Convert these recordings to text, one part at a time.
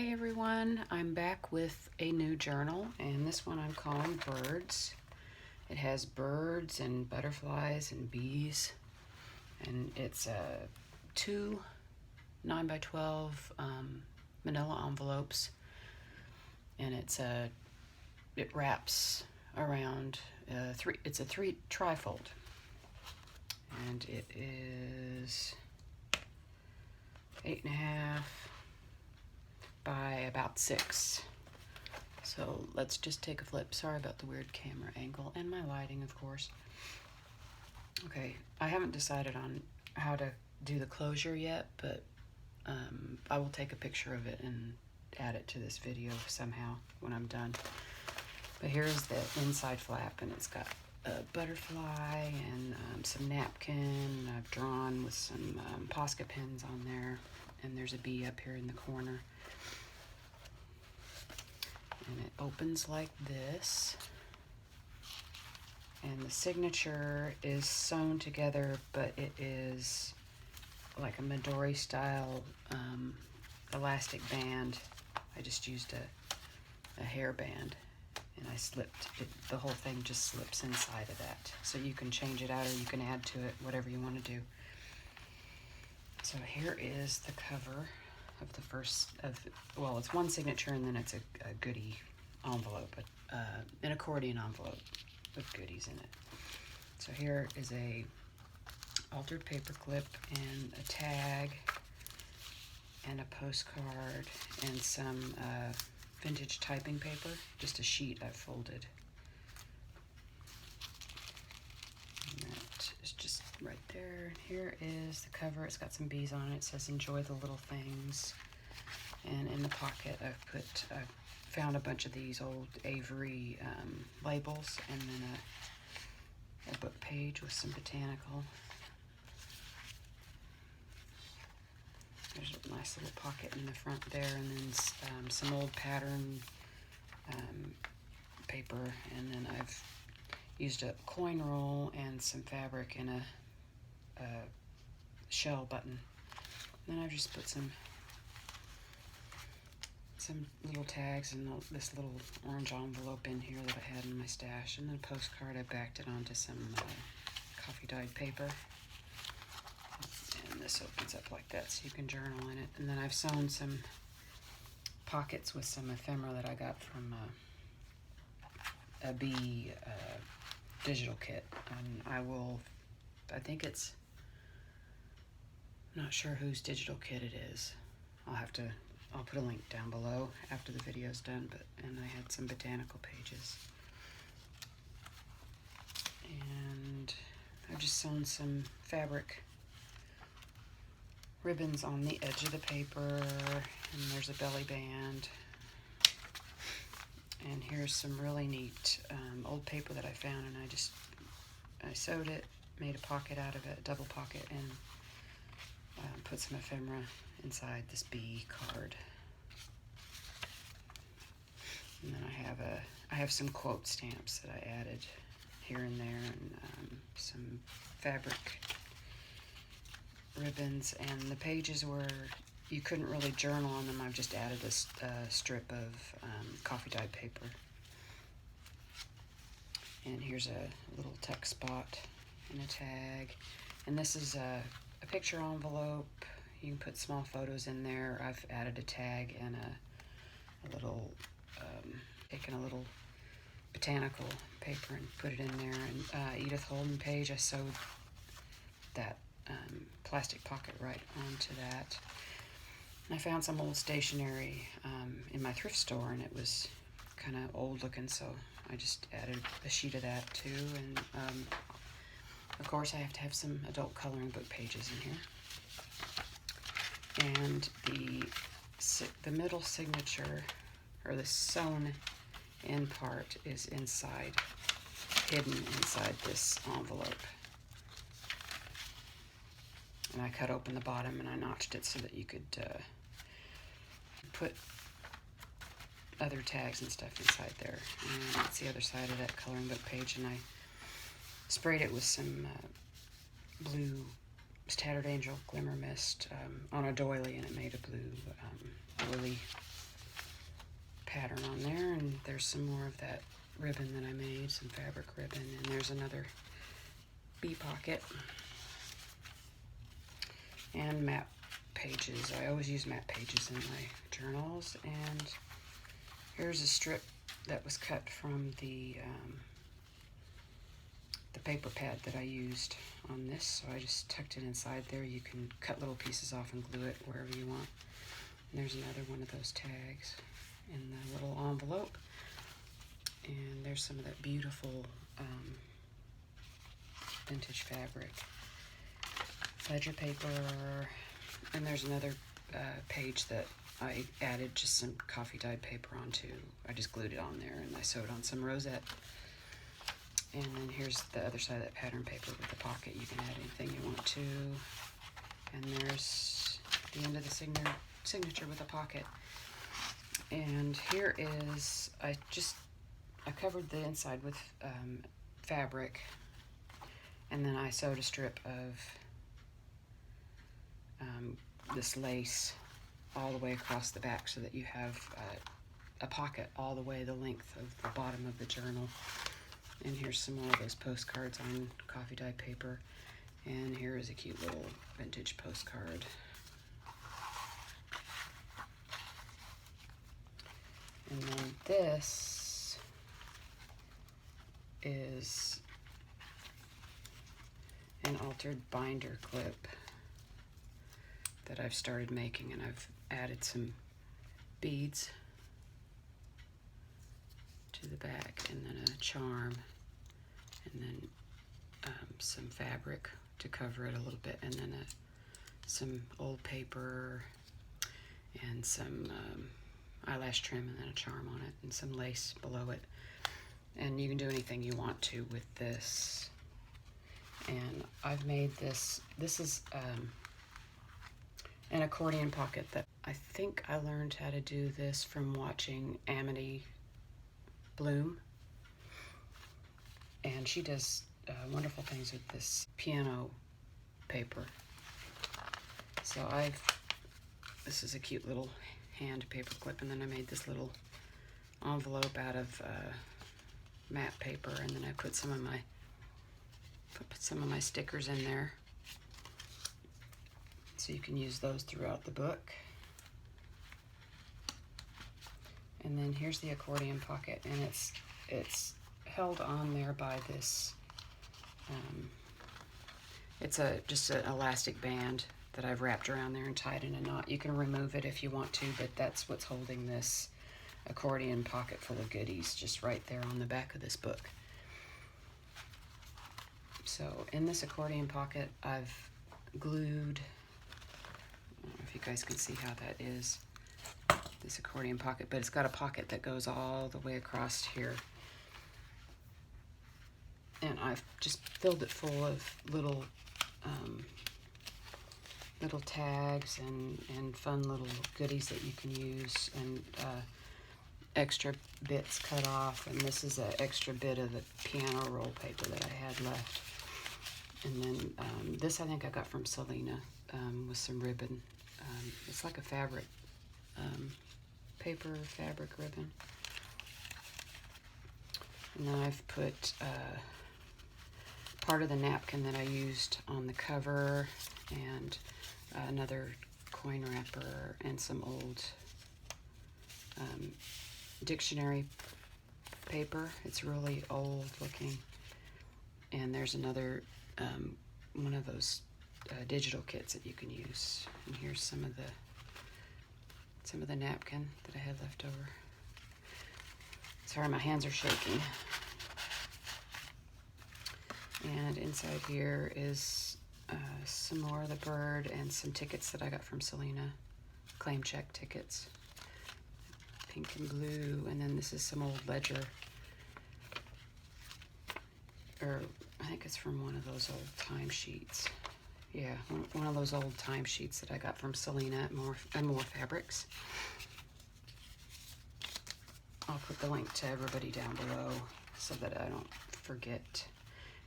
Hey everyone, I'm back with a new journal, and this one I'm calling Birds. It has birds and butterflies and bees, and it's two 9x12 manila envelopes, and it wraps around three. It's a three trifold, and it is 8.5 by about 6. So let's just take a flip. Sorry about the weird camera angle and my lighting, of course. Okay, I haven't decided on how to do the closure yet, but I will take a picture of it and add it to this video somehow when I'm done. But here's the inside flap, and it's got a butterfly and some napkin I've drawn with some Posca pins on there, and there's a bee up here in the corner. And it opens like this, and the signature is sewn together, but it is like a Midori style elastic band. I just used a hair band, and I slipped it. The whole thing just slips inside of that, so you can change it out or you can add to it, whatever you want to do. So here is the cover of the first well, it's one signature, and then it's a goodie envelope, an accordion envelope with goodies in it. So here is a altered paper clip and a tag and a postcard and some vintage typing paper, just a sheet I've folded. And that is just right there. Here is the cover. It's got some bees on it. It says "Enjoy the little things." And in the pocket, I've found a bunch of these old Avery labels, and then a book page with some botanical. There's a nice little pocket in the front there, and then some old pattern paper, and then I've used a coin roll and some fabric in a shell button. And then I've just put some little tags and this little orange envelope in here that I had in my stash, and then a postcard. I backed it onto some coffee dyed paper, and this opens up like that so you can journal in it. And then I've sewn some pockets with some ephemera that I got from a bee digital kit, and I think it's, not sure whose digital kit it is. I'll put a link down below after the video's done, and I had some botanical pages. And I've just sewn some fabric ribbons on the edge of the paper, and there's a belly band. And here's some really neat old paper that I found, and I sewed it, made a pocket out of it, a double pocket, and put some ephemera inside this bee card. And then I have some quote stamps that I added here and there, and some fabric ribbons, and the pages where you couldn't really journal on them, I've just added a strip of coffee dyed paper. And here's a little text spot and a tag, and this is a picture envelope. You can put small photos in there. I've added a tag and a little, taken a little botanical paper and put it in there. And Edith Holden page, I sewed that plastic pocket right onto that. And I found some old stationery in my thrift store, and it was kind of old looking, so I just added a sheet of that too. And of course, I have to have some adult coloring book pages in here. And the middle signature, or the sewn in part, is hidden inside this envelope. And I cut open the bottom and I notched it so that you could put other tags and stuff inside there. And that's the other side of that coloring book page, and I sprayed it with some blue Tattered Angel Glimmer Mist on a doily, and it made a blue doily there's some more of that ribbon that I made, some fabric ribbon, and there's another bee pocket. And map pages. I always use map pages in my journals. And here's a strip that was cut from the paper pad that I used on this. So I just tucked it inside there. You can cut little pieces off and glue it wherever you want. And there's another one of those tags in the little envelope. And there's some of that beautiful vintage fabric. Ledger paper, and there's another page that I added just some coffee dyed paper onto. I just glued it on there and I sewed on some rosette. And then here's the other side of that pattern paper with the pocket. You can add anything you want to. And there's the end of the signature with a pocket. And here is, I covered the inside with fabric, and then I sewed a strip of this lace all the way across the back so that you have a pocket all the way the length of the bottom of the journal. And here's some more of those postcards on coffee dyed paper. And here is a cute little vintage postcard. And then this is an altered binder clip that I've started making, and I've added some beads to the back, and then a charm, and then some fabric to cover it a little bit, and then some old paper and some eyelash trim, and then a charm on it, and some lace below it. And you can do anything you want to with this. And I've made this is an accordion pocket that I think I learned how to do this from watching Amity Bloom. And she does wonderful things with this piano paper. So this is a cute little hand paper clip, and then I made this little envelope out of matte paper, and then I put some of my stickers in there, so you can use those throughout the book. And then here's the accordion pocket, and it's held on there by this. It's just an elastic band that I've wrapped around there and tied in a knot. You can remove it if you want to, but that's what's holding this accordion pocket full of goodies just right there on the back of this book. So in this accordion pocket, I've glued, I don't know if you guys can see how that is, this accordion pocket, but it's got a pocket that goes all the way across here. And I've just filled it full of little tags and fun little goodies that you can use, and extra bits cut off. And this is an extra bit of the piano roll paper that I had left. And then this I think I got from Salena with some ribbon. It's like a fabric, fabric ribbon. And then I've put part of the napkin that I used on the cover, and another coin wrapper, and some old dictionary paper. It's really old looking. And there's another one of those digital kits that you can use. And here's some of the napkin that I had left over. Sorry, my hands are shaking. And inside here is some more of the bird and some tickets that I got from Salena, claim check tickets, pink and blue. And then this is some old ledger, or I think it's from one of those old timesheets. Yeah, one of those old timesheets that I got from Salena and More Fabrics. I'll put the link to everybody down below so that I don't forget.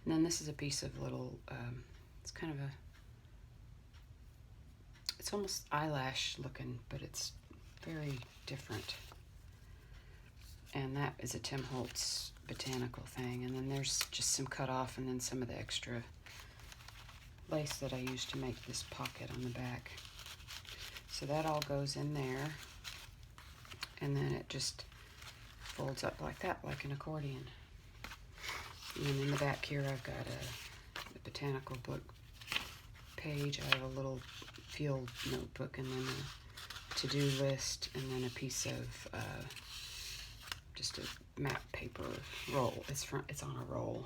And then this is a piece of little, it's kind of it's almost eyelash looking, but it's very different. And that is a Tim Holtz botanical thing. And then there's just some cut off and then some of the extra lace that I used to make this pocket on the back. So that all goes in there. And then it just folds up like that, like an accordion. And in the back here I've got a botanical book page. I have a little field notebook and then a to-do list and then a piece of just a map paper roll. It's on a roll.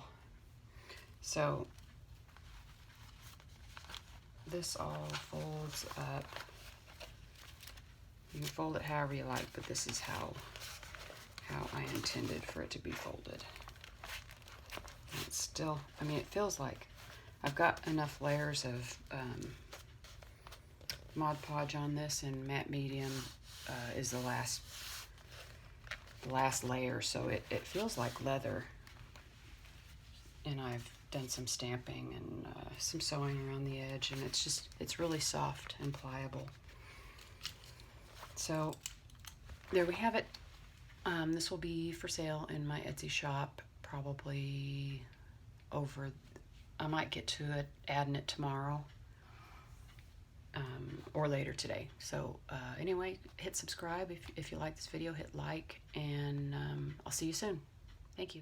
So this all folds up. You can fold it however you like, but this is how I intended for it to be folded. And it's still, I mean, it feels like I've got enough layers of Mod Podge on this, and matte medium is the last layer, so it feels like leather. And I've done some stamping and some sewing around the edge, and it's really soft and pliable. So there we have it. This will be for sale in my Etsy shop probably I might get to it, adding it tomorrow or later today. So anyway, hit subscribe if you like this video, hit like, and I'll see you soon. Thank you.